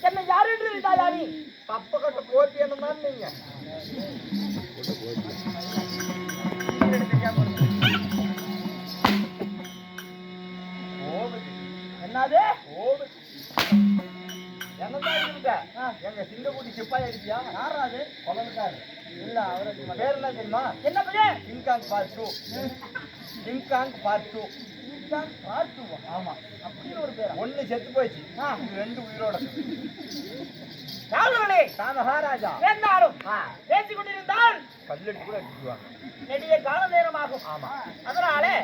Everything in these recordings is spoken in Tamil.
என்ன யாரு என்று இருந்தாயா நீ? தப்ப கட்ட போட்டி என்ன நீங்க என்னது என்னதான் இருக்க எங்க சிங்கக்குட்டி சிப்பாய் அடிச்சியா? யாராது? கொலந்துட்டாரு இல்ல அவருக்கு பேர் என்ன தெரியுமா? என்ன பேர்? King Kong part 2. King Kong part 2. King Kong part 2. ஆமா, அப்படின்னு ஒரு பேரா? ஒண்ணு செத்து போயிடுச்சு, ரெண்டு உயிரோட. ராஜனே மகாராஜா என்னாலும் பேசிக் கொண்டிருந்தால் கல்லெடுத்து கூட அடிச்சுக்குவாங்க. நெடிய கால நேரமாகும். ஆமா, அதனாலே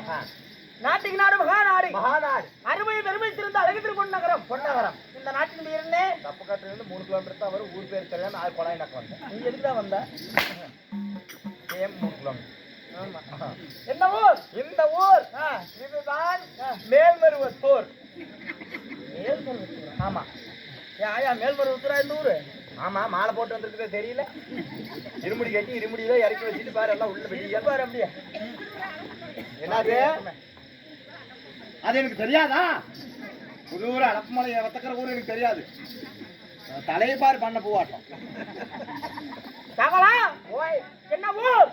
நாட்டுக்கு நாடு மகாநாடு, மகாநாடு அருமை பெருமை சிறந்த அழகு திருப்பொன் நகரம், பொன்னகரம். இந்த நாட்டின் பேருன்னு தப்பு கட்டுறது 3 கிலோமீட்டர் தான் வரும். ஊர் பேர் தெரியாம நான் கொலாய் நக்க வந்தேன். நீ எதுக்கு தான் வந்த? Same 3 kilometre. ஆமா. என்ன ஊர்? இந்த ஊர் இதுதான் மேல்மருவத்தூர். மேல்மருவத்தூர்? ஆமா. ஆயா மேல்மருவத்தூரா இந்த ஊரு? ஆமா, மாலை போட்டு வந்திருக்குதே தெரியல. இருமுடி கட்டி இருமுடியில இறக்கி வச்சுட்டு பாரு, எல்லாம் உள்ள வெடியா பாரு. அப்படியே என்னது? அது எனக்கு தெரியாதா? புதூர் அடப்புமலை வத்தக்கிற ஊர் எனக்கு தெரியாது. தலையை பாரு பண்ண பூவாட்டம். தகவலா? ஓய், என்ன ஊர்?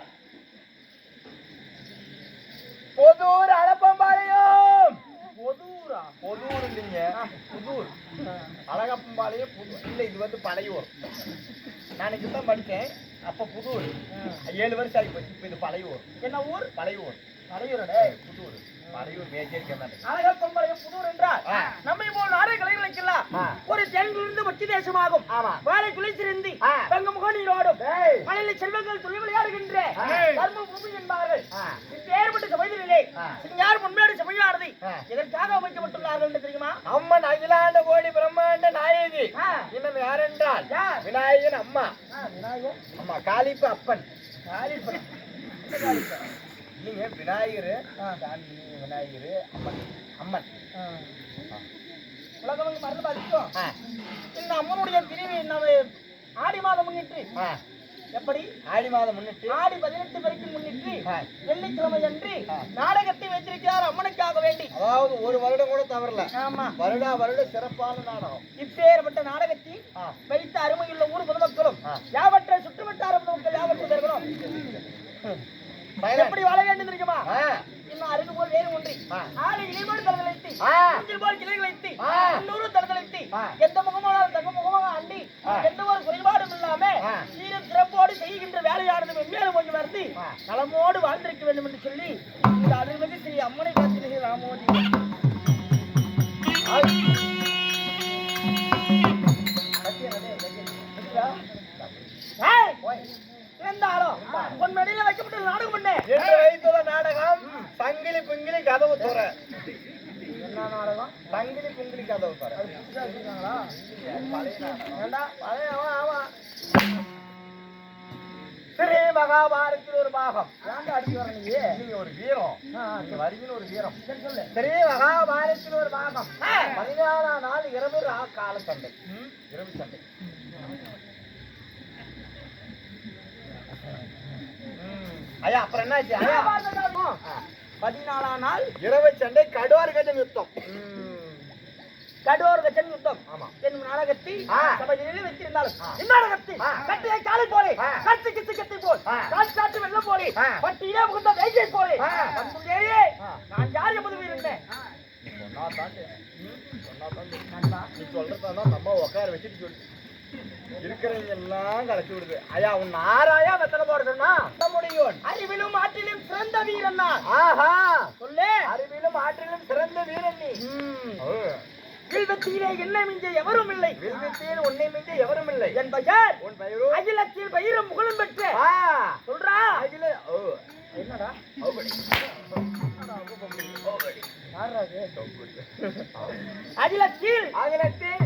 புதூர் அடப்பம்பாளையம். பொதூரா? புதூர் இல்லைங்க, புதூர். அழகப்பம்பாளையம் புதூர் இல்ல, இது வந்து பழையூர். நான் தான் படித்தேன் அப்ப புதூர். 7 வருஷம் ஆகி போச்சு. இப்ப இது பழையூர். என்ன ஊர்? பழையூர். பழையூரடே. புதூர் பழையூர் மேஜர் கர்நாடகா. அழகப்பம்பாளையம் புதூர் என்றால் நம்மை போல் நாடே கலைகளுக்கெல்லாம் ஒரு தென்னிலிருந்து மத்திய தேசமாகும். வாழை குளிச்சிருந்தி தங்க முகநீரோடும் மலையில் செல்வங்கள் துளி விளையாடுகின்ற தர்ம பூமி என்பார்கள். இப்பேற்பட்ட சபையிலே யார் முன்மேடு சபையானது இதற்காக அமைக்கப்பட்டுள்ளார்கள் என்று தெரியுமா? அம்மன் அகிலாண்ட கோடி பிரம்மாண்ட நாயகி. இன்னும் யார் என்றால் விநாயகன் அம்மா. விநாயகர் அம்மா காளிப்பு அப்பன். காளிப்பன். இல்லைங்க, விநாயகர் விநாயகர் அம்மன். அம்மன் உலகம் மறந்து பாதிக்கும். இந்த அம்மனுடைய பிரிவு நம்ம ஆடி மாதம் முன்னிட்டு எப்படி? ஆடி மாதம் முன்னிட்டு ஆடி 18 வரைக்கும் முன்னிட்டு வெள்ளிக்கிழமை அன்று நாடகத்தை வைத்திருக்கிறார் அம்மனுக்காக வேண்டி. அதாவது ஒரு வருடம் கூட தவறல. ஆமா, வருட சிறப்பான நாடகம். இப்பேற்பட்ட நாடகத்தில் வைத்த அருமையுள்ள ஊர் பொதுமக்களும் யாவற்றை சுற்றுவட்டார பொதுமக்கள் யாவற்றவர்களும் எப்படி வாழ வேண்டும் தெரியுமா? இன்னும் அருகு போல் வேறு ஒன்றி ஆடு இலைமோடு தளதளைத்து அஞ்சில் போல் கிளைகள் வைத்து இன்னொரு தளதளைத்து எந்த முகமானால் தங்க முகமாக அண்டி எந்த ஒரு குறைபாடும் இல்லாம சீரும் சிறப்போடு செய்கின்ற வேலையானது மென்மேலும் கொஞ்சம் வருத்தி நலமோடு வாழ்ந்திருக்க வேண்டும் என்று சொல்லி இந்த அருள்மிகு ஸ்ரீ அம்மனை காத்திருக்கிற ராமோஜி. இருந்தாலும் உன் மெடியில வைக்கப்பட்ட நாடகம் பண்ண வைத்துள்ள நாடகம் சங்கிலி புங்கிலி கதவு துற. என்ன நாடகம்? சங்கிலி புங்கிலி கதவு துற. ஸ்ரீ மகாபாரத்தில் ஒரு பாகம். அடிச்சு வர நீங்க ஒரு வீரம், வருகின்னு ஒரு வீரம். ஸ்ரீ மகாபாரத்தில் ஒரு பாகம். 14ஆம் நாள் இரவு கால சண்டை, இரவு சண்டை. ஐயா அப்புறம் என்னாச்சு? 14ஆம் நாள் இரவு சண்டை கடுவார் கஜன் யுத்தம். கடோர் கஜன் யுத்தம். ஆமா, என் நாடகத்தில் சபையிலே வைத்திருந்தாலும் இந்நாடகத்தில் கட்டியை காலை போலே கத்தி கித்தி கத்தி போல் காற்று வெள்ளம் போலே பட்டியிலே புகுந்த வேகை போலே வந்துள்ளேயே நான் யார் என்பது இருந்தேன். நீ சொல்றதான் நம்ம உட்கார வச்சுட்டு சொல்லு. இருக்கிறவங்க எல்லாம் கலச்சி விடுது. ஐயா உன் ஆராயா வெத்தனை போட சொன்னா முடியும். அறிவிலும் ஆற்றிலும் சிறந்த வீரன் தான். ஆஹா, சொல்லு. அறிவிலும் ஆற்றிலும் சிறந்த வீரன் நீ. வில்வத்திலே என்னை மிஞ்ச எவரும் இல்லை. வில்வத்தில் உன்னை மிஞ்ச எவரும் இல்லை. என் பெயர் உன் பெயரோ அகிலத்தில் பயிரும் முகலும் பெற்ற. சொல்றா அகில. என்னடா அகிலத்தில்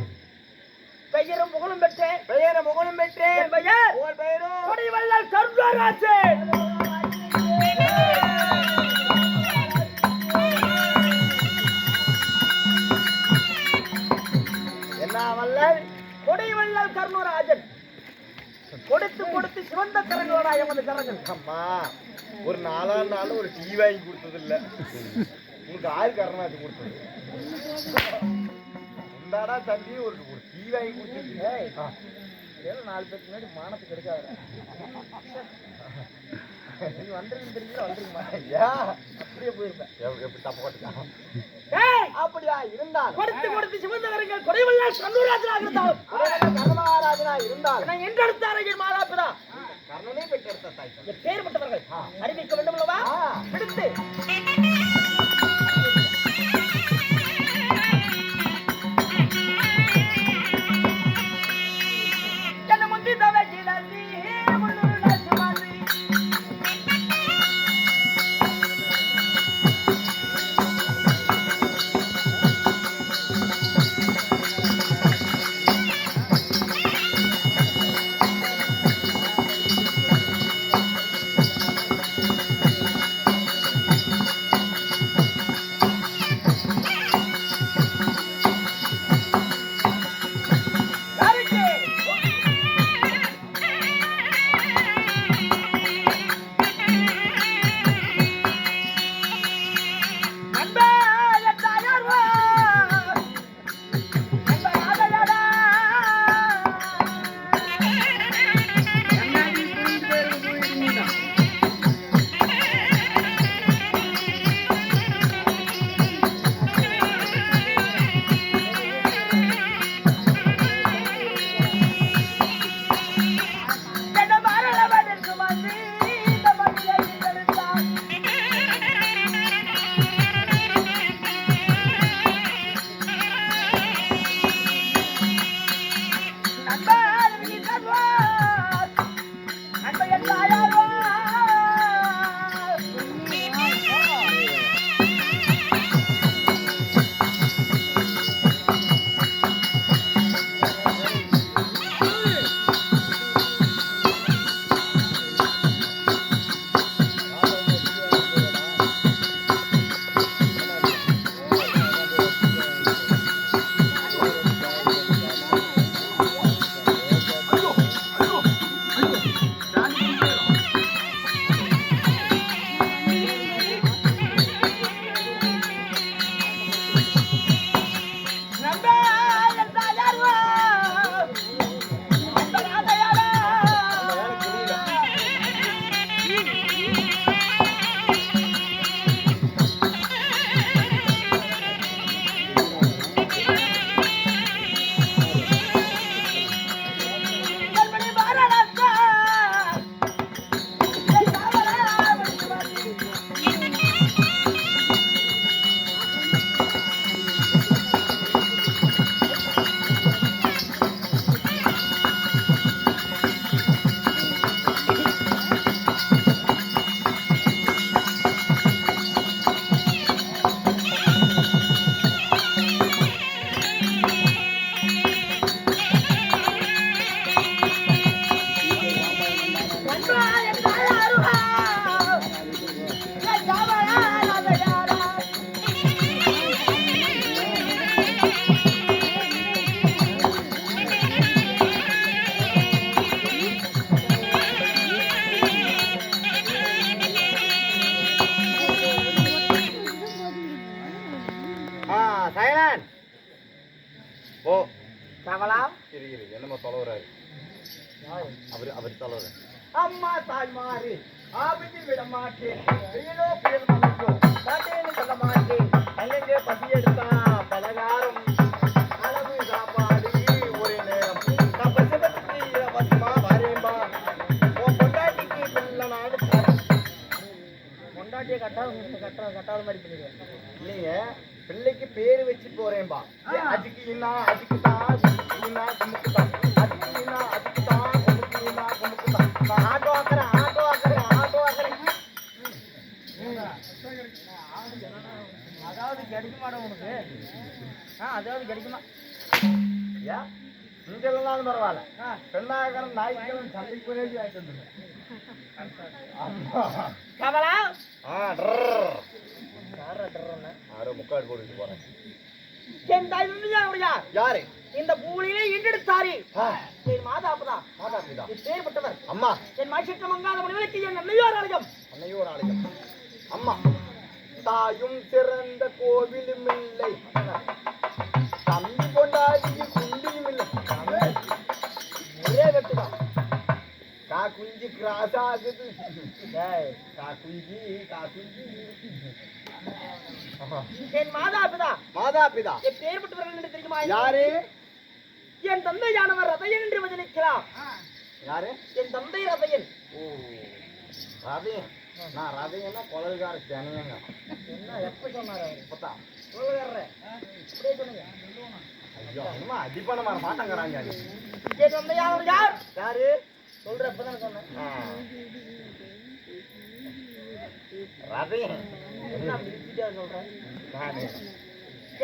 பெயரும் புகழும் பெற்றேன். பெயரும் புகழும் பெற்றேன். என் பெயர் உன் பெயரோ கொடிவள்ளல் கருணாராஜன். என்ன வள்ளல்? கொடிவள்ளல் கருணாராஜன். கொடுத்து கொடுத்து சிவந்த கரங்களோட எமது கரங்கள். அம்மா ஒரு 4 நாள் ஒரு டீ வாங்கி கொடுத்தது இல்ல. உனக்கு ஆறு கரணாச்சு கொடுத்தது. உண்டாடா தம்பி ஒரு டீ டீ வாங்கி கொடுத்துருக்கீங்க. 4 பேருக்கு முன்னாடி மானத்துக்கு எடுக்காத. நீ வந்துருக்கு தெரிஞ்சா வந்துருக்குமா? அப்படியே போயிருப்பேன். எப்படி தப்பு போட்டுக்கலாம்? அப்படியா இருந்தால் கொடுத்து சிவந்தவர்கள் குறைவெல்லாம் சந்தூராஜனாக இருந்தாலும் கர்ணமகாராஜனா இருந்தால் நான் என்றெடுத்த அழகின் மாதாப்பிதா கர்ணனே பெற்றெடுத்த தாய் எப்பேற்பட்டவர்கள் அறிவிக்க வேண்டும் அல்லவா? எடுத்து என்ன முந்தி தவை கிடந்தி முன்னூறு சுமாரி சைலன் ஓ கவலா இரு என்னமோ சொல்லுறாரு அவர் சொல்லுறாரு அம்மா தாய்மாரி ஆபிதி விட மாட்டேன் வெயிலோ புயல் மலைக்கோ காட்டேன்னு சொல்ல மாட்டேன் அங்கங்கே பசி எடுத்தா பலகாரம் அளவு சாப்பாடு ஒரு நேரம் நான் பசுபத்துக்கு இலவசமா வரேன்பா உன் பொண்டாட்டிக்கு பிள்ளை நாடு பொண்டாட்டியை கட்டாத மாதிரி பண்ணிடுவேன் இல்லைங்க பிள்ளைக்கு பேரு வச்சு போறேன்பா அதுக்கு இன்னா அதுக்கு தான் இன்னா குமுக்கு தான் அதுக்கு இன்னா அதுக்கு தான் குமுக்கு இன்னா குமுக்கு தான் நான் ஆட்டோ ஆக்குறேன் அதாவது கிடைக்குமாடா உனக்கு அதாவது கிடைக்குமா ஏன் இங்க இல்லைனாலும் பரவாயில்ல பெண்ணாகரம் நாய்க்கெல்லாம் சண்டைக்கு போய் ஆயிட்டு வந்துருக்கேன் கவலா யாரோ முக்காடு போட்டுட்டு போறேன் என் தாய் உண்மையா யாரு இந்த பூலியிலே இன்றெடுத்தாரி என் மாதாபிதா பேர்பட்டவர் அம்மா என் மாசிட்ட மங்காத மனிதனுக்கு என் அன்னையோர் ஆலயம் அன்னையோர் ஆலயம் அம்மா தாயும் சிறந்த கோவிலும் இல்லை தம்பி கொண்டாடி குண்டியும் இல்லை குஞ்சு கிராஸ் ஆகுது. கா குஞ்சு. என் மாதா பிதா மாதாபிதா எப்பேற்பட்டவர்கள் என்று தெரியுமா? யாரு? என் தந்தையானவர் ரதையன் என்று வஜனிக்கிறார். யாரு? என் தந்தை ரதையன். ஓ ரதையன். நான் ரதையன்னா குழல்கார சேனையங்க. என்ன எப்ப சொன்னாரு அவரு? இப்பதான் சொல்லுகிறேன். அப்படியே சொல்லுங்க. ஐயோ அம்மா அடிப்பண மாட்டாங்கிறாங்க. என் தந்தையானவர் யார்? யாரு? சொல்றப்பதான் சொன்னேன். ரதையன். என்ன அப்படி வித்தியா சொல்றேன்? நானு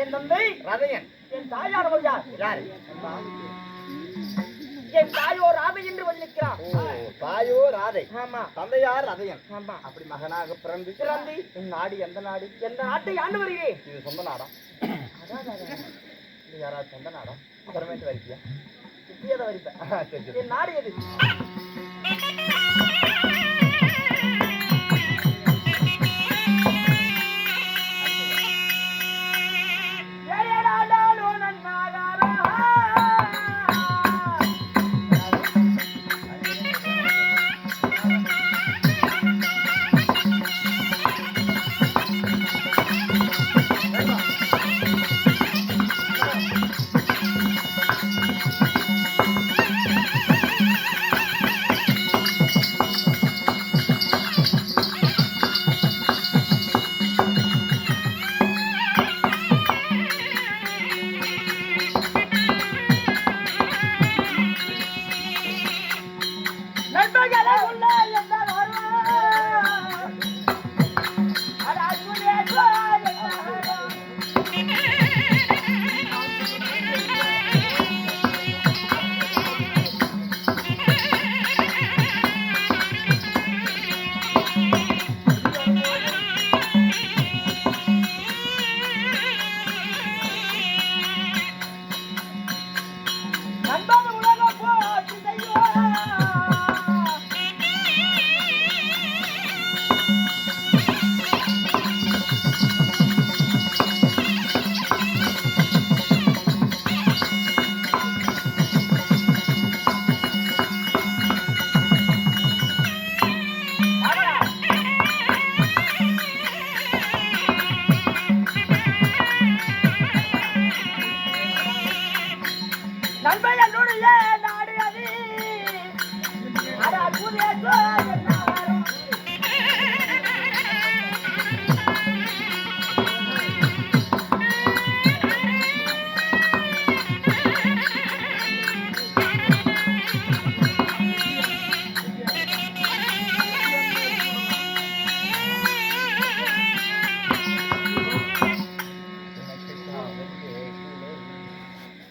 என் தந்தை ரதையன். என் தாயானவர் யார்? யாரு? என் தாயோ ராதை என்று வஜனிக்கிறார். ஓ தாயோ ராதை. ஆமா. தந்தையார் ரதையன். ஆமா. அப்படி மகனாக பிறந்து நாடு எந்த நாடு? எந்த நாட்டை ஆண்டு வருகிறேன்? இது சொந்த நாடா? இது யாராவது சொந்த நாடா? அப்புறமேட்டு வரிக்கியா? இப்படியே தான் வரிப்பேன். சரி சரி. என் நாடு எது?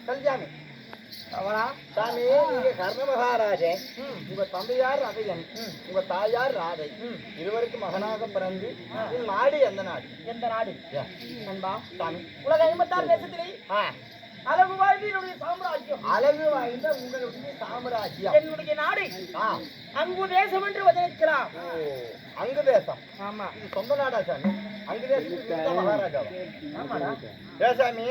கல்யாணி அவனா சாமி நீங்க கர்ண மகாராஜே. உங்க தந்தையார் ரதையன், உங்க தாயார் ராதை, இருவருக்கு மகனாக பிறந்து நாடு எந்த நாடு? எந்த நாடு? நண்பா சாமி உலக 56 தேசத்திலே அழகு வாழ்ந்து என்னுடைய சாம்ராஜ்யம். அழகு வாய்ந்த உங்களுடைய சாம்ராஜ்யம். என்னுடைய நாடு அங்கு தேசம் என்று வஜனிக்கிறார். அங்கு தேசம். ஆமா. இது சொந்த நாடா சாமி? அங்கு தேசம் மகாராஜா. ஆமாடா. சாமி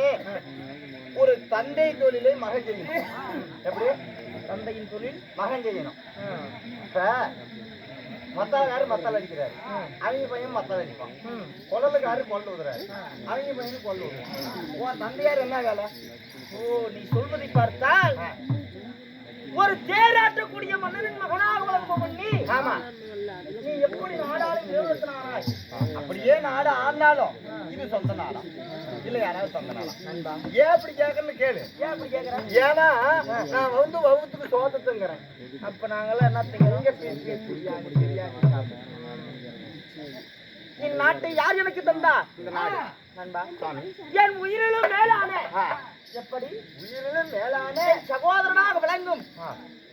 ஒரு தந்தை தொழிலை மகன் செய்யணும். எப்படி? தந்தையின் தொழில் மகன் செய்யணும். இப்ப மத்தாக்காரு மத்தால் அடிக்கிறாரு, அவங்க பையன் மத்தால் அடிப்பான். கொள்ளலுக்காரு கொள்ள ஊதுறாரு, அவங்க பையனும் கொள்ள ஊதுவான். உன் தந்தையார் என்ன வேலை? ஓ, நீ சொல்வதை பார்த்தால் ஒரு தேராற்றக்கூடிய மன்னரின் மகனாக வளர்ப்பு பண்ணி. ஆமா. நீ எப்படி நாடாலும் நிறுவனத்தினாராய்? அப்படியே நாடு ஆனாலும் இது சொந்த நாடா இல்ல யாராவது சொந்த நாடா? ஏன் அப்படி கேட்கறன்னு கேளு. ஏன் அப்படி கேட்கிறேன்? ஏன்னா நான் வந்து வகுத்துக்கு சோதத்துங்கிறேன். அப்ப நாங்களாம் என்ன செய்யறோம்? இந்நாட்டை யார் எனக்கு தந்தா? இந்த நாடு நண்பா சாமி என் உயிரிலும் மேலான எப்படி உயிரிலும் மேலான சகோதரனாக விளங்கும்.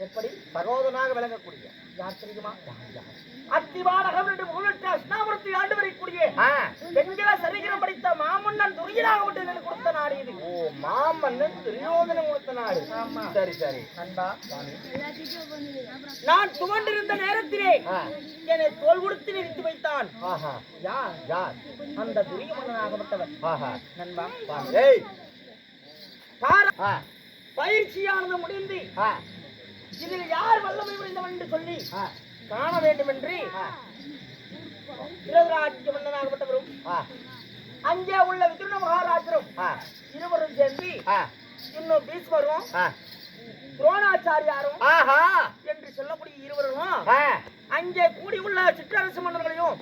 எப்படி சகோதரனாக விளங்கக்கூடிய யார் தெரியுமா? அத்திவாரகம் என்று புகழற்ற அஷ்டாபுரத்தில் ஆண்டு வரக்கூடிய பெண்களை சரிகிரம் படித்த மாமன்னன் துரியனாக விட்டு எனக்கு கொடுத்த நாடு இது. ஓ, மாமன்னன் துரியோதனன் கொடுத்த நாடு. ஆமா. சரி சரி நண்பா நான் துவண்டிருந்த நேரத்திலே என்னை தோல் கொடுத்து நிறுத்தி வைத்தான். யார்? யார்? அந்த துரியமன்னனாகப்பட்டவர். நண்பா ஏய் பயிற்சியானது முடிந்து இதில் யார் வல்லமை புரிந்தவன் என்று சொல்லி காண வேண்டும் என்று திருதராட்சிய மன்னனாகப்பட்டவரும் அங்கே உள்ள விதுர மகாராஜரும் இருவரும் சேர்ந்து இன்னும் பீஷ்மரும் துரோணாச்சாரியாரும் என்று சொல்லக்கூடிய இருவரும் அங்கே கூடியுள்ள சிற்றரசு மன்னர்களையும்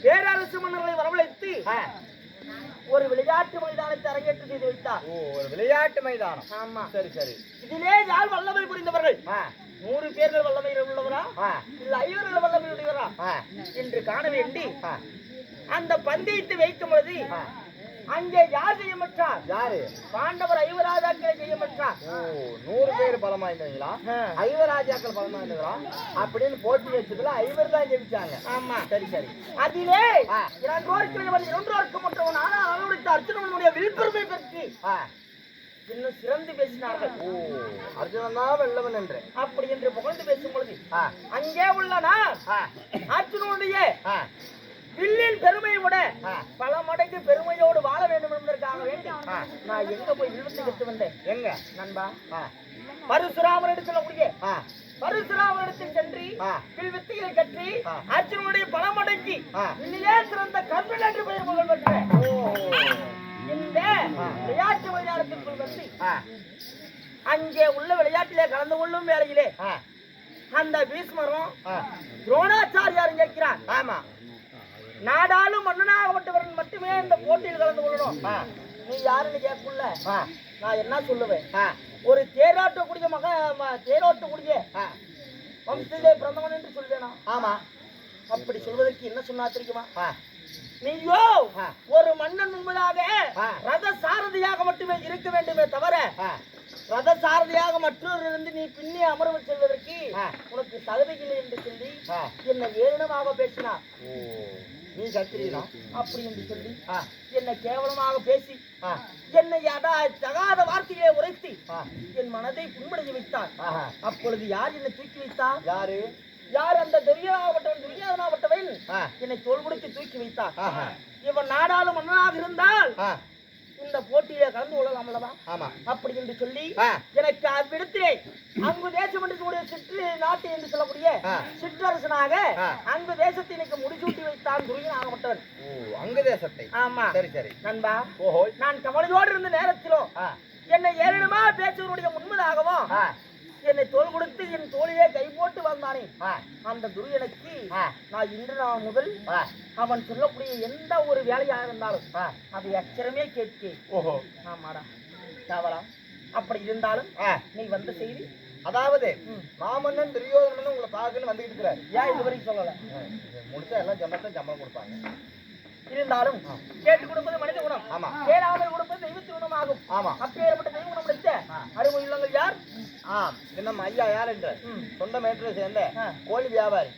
பேரரசு மன்னர்களை வரவழைத்து ஒரு விளையாட்டு மைதானத்தை அரங்கேற்றம் செய்து வைத்தார். ஒரு விளையாட்டு மைதானம். ஆமா, சரி சரி. இதிலே யார் வல்லமை புரிந்தவர்கள் 100 பேர்கள் வல்லமை உள்ளவரா இல்ல 500 வல்லமை உடையவரா என்று காண வேண்டி அந்த பந்தயத்தை வைக்கும் பொழுது அங்கே யார் ஜெயமற்றார்? யாரு? பாண்டவர் 5 ராஜாக்களை ஜெயமற்றார். 100 பேர் பலமா இருந்தீங்களா? 5 ராஜாக்கள் பலமா இருந்தீங்களா அப்படின்னு போட்டி வச்சதுல 5 தான் ஜெயிச்சாங்க. ஆமா, சரி சரி. அதிலே இரண்டோருக்கு மற்றவன் ஆனால் அவனுடைய அர்ஜுனனுடைய வில்பெருமை பற்றி இன்னும் சிறந்து பேசினார்கள். அர்ஜுனன் தான் வெல்லவன் என்று அப்படி என்று புகழ்ந்து பேசும் பொழுது அங்கே உள்ள நான் அர்ஜுனனுடைய வில்லின் பெருமையை விட பல மடங்கு பெருமையோடு வாழ வேண்டும் என்பதற்காக வேண்டி நான் எங்க போய் வில்வத்தை கட்டு வந்தேன். எங்க நண்பா? பரசுராமர் இடத்துல பரசுராமரிடத்தில் சென்று வில்வித்தையை கற்றி அர்ஜுனனுடைய பல மடங்கு வில்லிலே சிறந்த கர்ணன் என்று பெயர் புகழ் பெற்றேன். இந்த விளையாட்டு மைதானத்திற்குள் வந்து அங்கே உள்ள விளையாட்டிலே கலந்து கொள்ளும் வேளையிலே அந்த பீஷ்மரும் துரோணாச்சாரியாரும் கேட்கிறார். ஆமா, நாடாளும் மன்னனாகப்பட்டவர்கள் மட்டுமே இந்த போட்டியில் கலந்து கொள்ளணும். நீ யாருன்னு கேட்குள்ள நான் என்ன சொல்லுவேன்? ஒரு தேரோட்டக்கூடிய தேரோட்டக்கூடிய வம்சத்திலே பிறந்தவன் என்று சொல்வேனா? ஆமா. அப்படி சொல்வதற்கு என்ன சொன்னா தெரியுமா? நீயோ ஒரு மன்னன் முன்பதாக ரத சாரதியாக மட்டுமே இருக்க வேண்டுமே தவிர ரத சாரதியாக மற்றொரு இருந்து நீ பின்னி அமர்வு செல்வதற்கு உனக்கு தகுதி இல்லை என்று சொல்லி என்னை ஏளனமாக பேசினார். நீ சத்திரீனா அப்படி என்று சொல்லி என்னை கேவலமாக பேசி என்னை தகாத வார்த்தையை உரைத்து என் மனதை புண்படைய வைத்தார். அப்பொழுது யார் என்னை தூக்கி வைத்தார்? யாரு? யார்? அந்த துரியோதனாகப்பட்டவன் என்னை தோள் கொடுத்து தூக்கி வைத்தார். இவன் நாடாளும் மன்னனாக இருந்தால் இந்த போட்டியில கலந்து கொள்ளலாம் அல்லவா? ஆமா. அப்படி என்று சொல்லி எனக்கு அவ்விடத்திலே அங்கு தேசம் என்று கூடிய சிற்று நாட்டு என்று சொல்லக்கூடிய சிற்றரசனாக அங்கு தேசத்தை எனக்கு முடிசூட்டி வைத்தான் துரியனாகப்பட்டவன். அங்கு தேசத்தை? ஆமா. சரி சரி. நண்பா, நான் கவலையோடு இருந்த நேரத்திலும் என்னை ஏறிடுமா பேசுவனுடைய முன்பதாகவும் என்னை தோல் கொடுத்து என் தோழியே கை போட்டு வந்தானே அந்த துரியனுக்கு நான் முதல் அவன் சொல்லக்கூடிய எந்த ஒரு வேலையாக இருந்தாலும் அதை அச்சரமே கேட்க. ஆமாடா சாவலா. அப்படி இருந்தாலும் நீ வந்த செய்தி, அதாவது மாமன்னன் துரியோதனன் உங்களை பார்க்கன்னு வந்துட்டு இருக்கிறார். ஏன் இதுவரைக்கும் சொல்லல? முடிச்சா எல்லாம் சம்பளம் கொடுப்பாங்க. இருந்தாலும் கேட்டு கொடுப்பது மனித குணம். ஆமா. கேளாமல் கொடுப்பது தெய்வத்தின் குணம் ஆகும். ஆமா. அப்பேற்பட்ட தெய்வ குணம் எடுத்த அருமை உள்ளங்கள் யார்? நம்ம ஐயா யார் என்ற சொந்த மேட்டரை சேர்ந்த கோழி வியாபாரி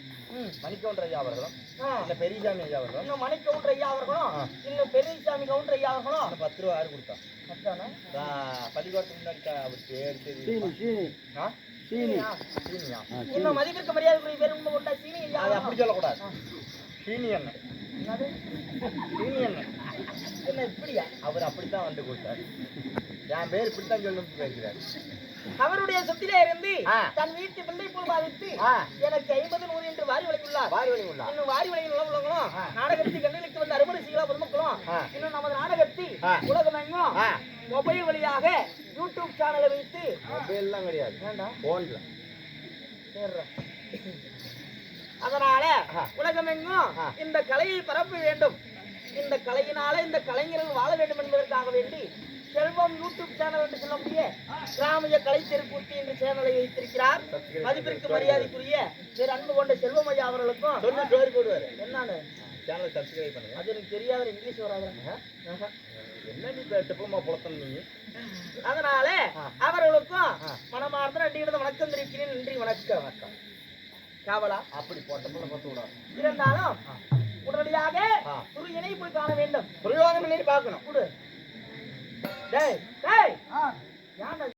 மணிக்கவுண்டர் ஐயா அவர்களும் இன்னும் பெரியசாமி ஐயா அவர்களும் இன்னும் மணிக்கவுண்டர் ஐயா அவர்களும் இன்னும் பெரியசாமி கவுண்டர் ஐயா அவர்களும் 10 ரூபா யாரு கொடுத்தா? பள்ளிக்கூடத்துக்கு முன்னாடி அவர் பேர் இன்னும் மதிப்பிற்கு மரியாதைக்குரிய பேர் உண்மை கொண்டா சீனி ஐயா. அது அப்படி சொல்லக்கூடாது. சீனி என்ன இப்படியா? அவர் அப்படித்தான் வந்து கொடுத்தாரு. என் பேர் இப்படித்தான் சொல்லணும் பேசுறாரு. அவருடைய சொத்திலே இருந்து தன் வீட்டு பிள்ளை போல் பாதித்து எனக்கு 50 100 என்று வாரி வழங்கியுள்ளார். இன்னும் வாரி வழங்கி உள்ளவங்களும் நாடகத்தை கண்ணிலுக்கு வந்து அறுவடை செய்யலாம் பொதுமக்களும் இன்னும் நமது நாடகத்தை உலகமெங்கும் மொபைல் வழியாக யூடியூப் சேனலை வைத்து மொபைல் எல்லாம் கிடையாது, போன்ல. அதனால உலகமெங்கும் இந்த கலையை பரப்ப வேண்டும். இந்த கலையினால இந்த கலைஞர்கள் வாழ வேண்டும் என்பதற்காக வேண்டி செல்வம் யூடியூப் சேனல் என்று சொல்லக்கூடிய கிராமிய கலை தெருக்கூட்டி என்ற சேனலை வைத்திருக்கிறார். மதிப்பிற்கு மரியாதைக்குரிய வேறு அன்பு கொண்ட செல்வம் ஐயா அவர்களுக்கும் என்னன்னு சேனல் சப்ஸ்கிரைப் பண்ணுங்க. அது எனக்கு தெரியாத இங்கிலீஷ் வராது. என்ன நீ டிப்ளமா புலத்தம் நீ? அதனால அவர்களுக்கும் மனமார்ந்த நன்றியிடம் வணக்கம் தெரிவிக்கிறேன். நன்றி, வணக்கம். வணக்கம். காவலா அப்படி போட்ட பத்து விடாது. இருந்தாலும் உடனடியாக துரியனை போய் காண வேண்டும். துரியோதனனை பார்க்கணும். டேய் டேய்